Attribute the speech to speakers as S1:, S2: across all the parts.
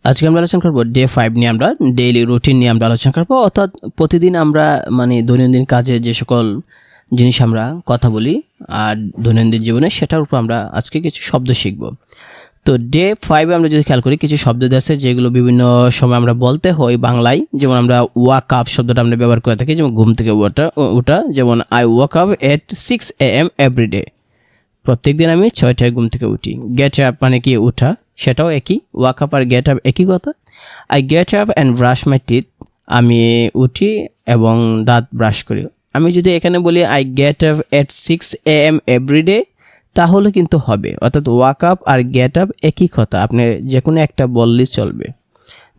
S1: আজকে আমরা আলোচনা করব ডে 5 নিয়ে। আমরা ডেইলি রুটিন নিয়ে আমরা আলোচনা করব, অর্থাৎ প্রতিদিন আমরা দৈনন্দিন কাজে যে সকল জিনিস আমরা কথা বলি আর দৈনন্দিন জীবনে, সেটার উপর আমরা আজকে কিছু শব্দ শিখব। তো ডে 5 আমরা যদি খেয়াল করি, কিছু শব্দ আছে যেগুলো বিভিন্ন সময় আমরা বলতে হয় বাংলায়। যেমন আমরা ওয়াক আপ শব্দটা আমরা ব্যবহার করে থাকি, যেমন ঘুম থেকে ওঠা। যেমন I wake up at 6 AM everyday, প্রত্যেক দিন আমি 6টায় ঘুম থেকে উঠি। গেট আপ মানে কি উঠা, সেটাও একই। ওয়াক আপ আর গেট আপ একই কথা। I get up and brush my teeth, আমি উঠি এবং দাঁত ব্রাশ করি। আমি যদি এখানে বলি I get up at 6 AM everyday, তাহলে কিন্তু হবে। অর্থাৎ ওয়াক আপ আর গেট আপ একই কথা, আপনি যে কোনো একটা বললেই চলবে,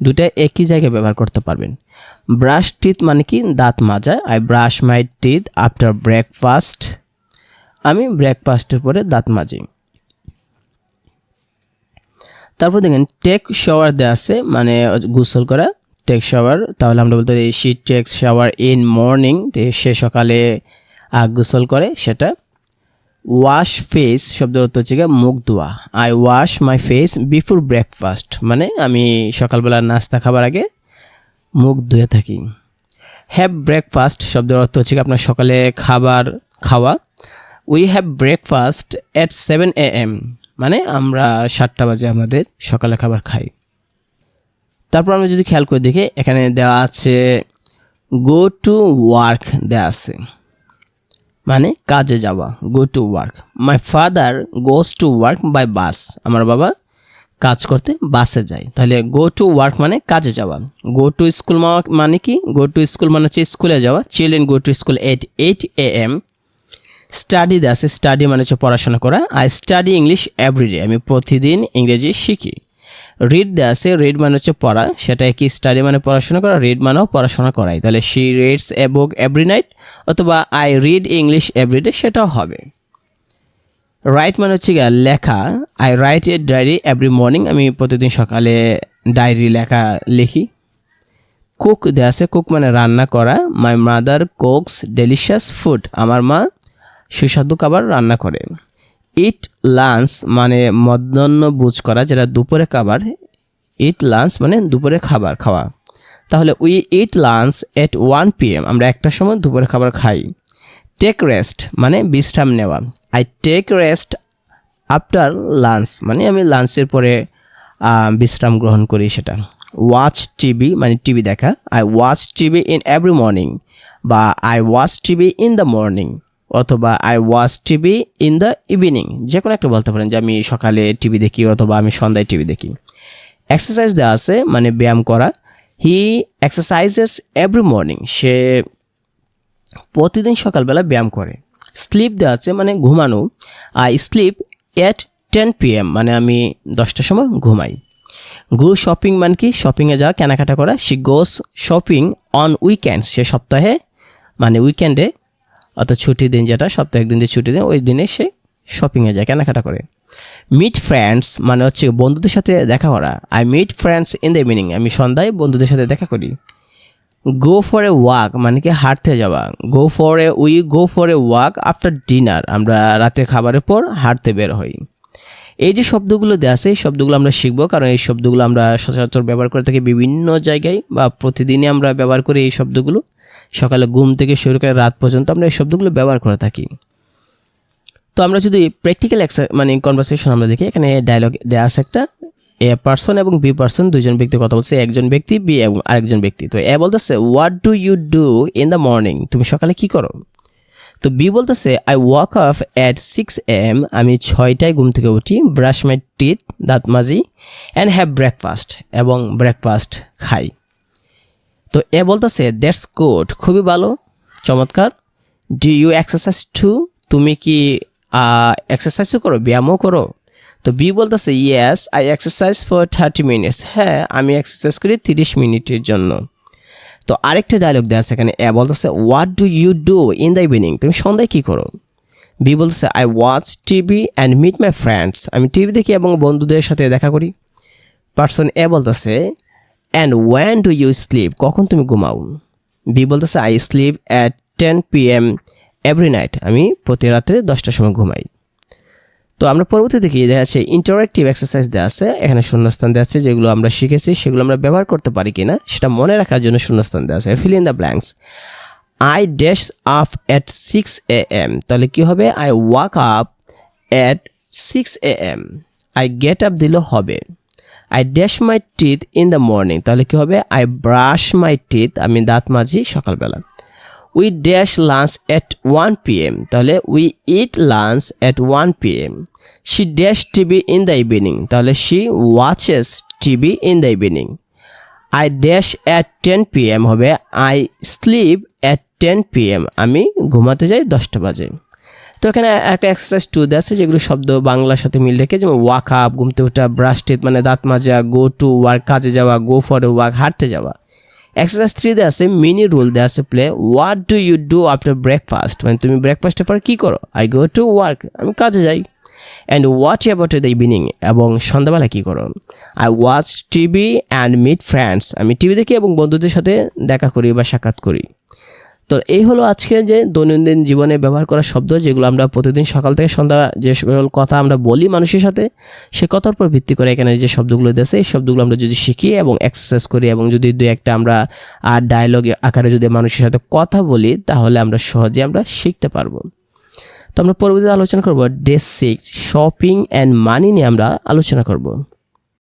S1: দুটা একই জায়গায় ব্যবহার করতে পারবেন। ব্রাশ টিথ মানে কি দাঁত মাজা। I brush my teeth after breakfast, আমি ব্রেকফাস্টের পরে দাঁত মাজি। তারপর দেখেন টেক শাওয়ার দেওয়া আছে, মানে গোসল করা, টেক শাওয়ার। তাহলে আমরা বলতে পারি she takes shower in morning, সে সকালে গোসল করে সেটা। ওয়াশ ফেস শব্দের অর্থ হচ্ছে মুখ ধোয়া। I wash my face before breakfast, মানে আমি সকালবেলা নাস্তা খাবার আগে মুখ ধুয়ে থাকি। হ্যাভ ব্রেকফাস্ট শব্দের অর্থ হচ্ছে আপনার সকালে খাবার খাওয়া। We have breakfast at 7 AM, মানে আমরা 7টা বাজে আমাদের সকালে খাবার খাই। তারপর আমরা যদি খেয়াল করে দেখি, এখানে দেওয়া আছে গো টু ওয়ার্ক দেওয়া আছে, মানে কাজে যাওয়া। Go to work. My father goes to work by bus, আমার বাবা কাজ করতে বাসে যায়। তাহলে গো টু ওয়ার্ক মানে কাজে যাওয়া। গো টু স্কুল মানে কি, গো টু স্কুল মানে হচ্ছে স্কুলে যাওয়া। Children go to school at 8 AM। Study দেওয়া আছে, স্টাডি মানে হচ্ছে পড়াশোনা করা। আই স্টাডি ইংলিশ এভরিডে, আমি প্রতিদিন ইংরেজি শিখি। রিড দেওয়া আছে, রিড মানে হচ্ছে পড়া, সেটা কি স্টাডি মানে পড়াশোনা করা, রিড মানেও পড়াশোনা করাই। তাহলে she reads a book every night, অথবা আই রিড ইংলিশ এভরিডে, সেটাও হবে। রাইট মানে হচ্ছে লেখা। I write a diary every morning, আমি প্রতিদিন সকালে ডায়েরি লিখি। কুক দেওয়া আছে, কুক মানে রান্না করা। My mother cooks delicious food, আমার মা সুস্বাদু খাবার রান্না করে। ইট লাঞ্চ মানে মধ্যাহ্নভোজ করা, যেটা দুপুরে খাবার। ইট লাঞ্চ মানে দুপুরে খাবার খাওয়া। তাহলে we eat lunch at 1 PM, আমরা একটার সময় দুপুরে খাবার খাই। টেক রেস্ট মানে বিশ্রাম নেওয়া। I take rest after lunch, মানে আমি লাঞ্চের পরে বিশ্রাম গ্রহণ করি সেটা। ওয়াচ টিভি মানে টিভি দেখা। I watch TV in every morning, বা I watch TV in the morning, অথবা I watch TV in the evening, যে কোনো একটা বলতে পারেন যে আমি সকালে টিভি দেখি অথবা আমি সন্ধ্যায় টিভি দেখি। এক্সারসাইজ দেওয়া আছে, মানে ব্যায়াম করা। হি এক্সারসাইজেস এভরি মর্নিং, সে প্রতিদিন সকালবেলা ব্যায়াম করে। স্লিপ দেওয়া আছে, মানে ঘুমানো। আই স্লিপ এট 10 PM, মানে আমি 10টার সময় ঘুমাই। গো শপিং মানে কি শপিংয়ে যাওয়া, কেনাকাটা করা। She goes shopping on weekends, সে সপ্তাহে মানে উইকেন্ডে, অর্থাৎ ছুটির দিন, যেটা সপ্তাহে একদিন যে ছুটির দিন, ওই দিনে সে শপিংয়ে যায়, কেনাকাটা করে। মিট ফ্রেন্ডস মানে হচ্ছে বন্ধুদের সাথে দেখা করা। I meet friends in the evening, আমি সন্ধ্যায় বন্ধুদের সাথে দেখা করি। গো ফর এ ওয়াক মানে কি হাঁটতে যাওয়া। We go for a walk after dinner, আমরা রাতের খাবারের পর হাঁটতে বের হই। এই যে শব্দগুলো দেওয়া আছে, এই শব্দগুলো আমরা শিখবো, কারণ এই শব্দগুলো আমরা সচরাচর ব্যবহার করে থাকি বিভিন্ন জায়গায়, বা প্রতিদিনই আমরা ব্যবহার করি এই শব্দগুলো। সকালে ঘুম থেকে শুরু করে রাত পর্যন্ত আমরা এই শব্দগুলো ব্যবহার করে থাকি। তো আমরা যদি প্র্যাকটিক্যাল মানে কনভারসেশন আমরা দেখি, এখানে ডায়লগ দেওয়া আছে একটা। এ পার্সন এবং বি পার্সন, দুজন ব্যক্তি কথা বলছে, একজন ব্যক্তি বি এবং আরেকজন ব্যক্তি। তো এ বলতেছে what do you do in the morning, তুমি সকালে কি করো। তো বি বলতেছে I wake up at 6 AM, আমি 6টায় ঘুম থেকে উঠি। ব্রাশ মাই টিথ, দাঁত মাজি। অ্যান্ড হ্যাভ ব্রেকফাস্ট, এবং ব্রেকফাস্ট খাই। তো এ বলতেছে দ্যাটস গুড, খুবই ভালো, চমৎকার। ডু ইউ এক্সারসাইজ টু, তুমি কি এক্সারসাইজও করো, ব্যায়ামও করো। তো বি বলতেছে yes I exercise for 30 minutes, হ্যাঁ আমি এক্সারসাইজ করি 30 মিনিটের জন্য। তো আরেকটা ডায়লগ দেওয়া আছে এখানে। এ বলতেছে what do you do in the evening, তুমি সন্ধ্যায় কী করো। বি বলতেছে I watch TV and meet my friends, আমি টিভি দেখি এবং বন্ধুদের সাথে দেখা করি। পার্সন এ বলতেছে and when do you sleep, কখন তুমি ঘুমাও। বি বলতেছে I sleep at 10 PM every night, আমি প্রতি রাত্রে 10টার সময় ঘুমাই। তো আমরা পরবর্তী দেখি দেখা যাচ্ছে ইন্টারেক্টিভ এক্সারসাইজ দেওয়া আছে, এখানে শূন্যস্থান দেওয়া আছে, যেগুলো আমরা শিখেছি সেগুলো আমরা ব্যবহার করতে পারি কিনা সেটা মনে রাখার জন্য শূন্যস্থান দেওয়া আছে। Fill in the blanks. I dash up at 6 AM, তাহলে কি হবে? I wake up at 6 AM। I get up দিলেও হবে। I dash my teeth in the morning, তাহলে কি হবে? আই ব্রাশ মাই টিথ, আমি দাঁত মাজি সকালবেলা। We dash lunch at 1 PM, তাহলে we eat lunch at 1 PM। She dash TV in the evening, তাহলে she watches TV in the evening. I dash at 10 PM হবে আই স্লিপ অ্যাট 10 PM, আমি ঘুমাতে যাই 10টা বাজে। তো এখানে একটা এক্সারসাইজ 2 দেওয়া আছে, যেগুলো শব্দ বাংলার সাথে মিল রেখে, যেমন ওয়াক আপ ঘুমতে ওঠা, ব্রাশ টিথ মানে দাঁত মাজা, গো টু ওয়ার্ক কাজে যাওয়া, গো ফর এ ওয়াক হাঁটতে যাওয়া। এক্সারসাইজ 3 দেওয়া আছে, মিনি রুল দেওয়া আছে play. What do you do after breakfast, মানে তুমি ব্রেকফাস্টের পর কী করো? আই গো টু ওয়ার্ক, আমি কাজে যাই। And what about the evening, এবং সন্ধ্যাবেলা কী করো? I watch TV and meet friends, আমি টিভি দেখি এবং বন্ধুদের সাথে দেখা করি বা সাক্ষাৎ করি। তো এই হলো আজকে যে দৈনন্দিন জীবনে ব্যবহার করা শব্দ, যেগুলো আমরা প্রতিদিন সকাল থেকে সন্ধ্যা যে সকল কথা আমরা বলি মানুষের সাথে, সে কথার উপর ভিত্তি করে এখানে যে শব্দগুলো দিয়েছে, এই শব্দগুলো আমরা যদি শিখি এবং এক্সারসাইজ করি এবং যদি দুই একটা আমরা ডায়লগ আকারে যদি মানুষের সাথে কথা বলি, তাহলে আমরা সহজে আমরা শিখতে পারবো। তো আমরা পরবর্তীতে আলোচনা করব ডে 6 শপিং অ্যান্ড মানি নিয়ে আমরা আলোচনা করব।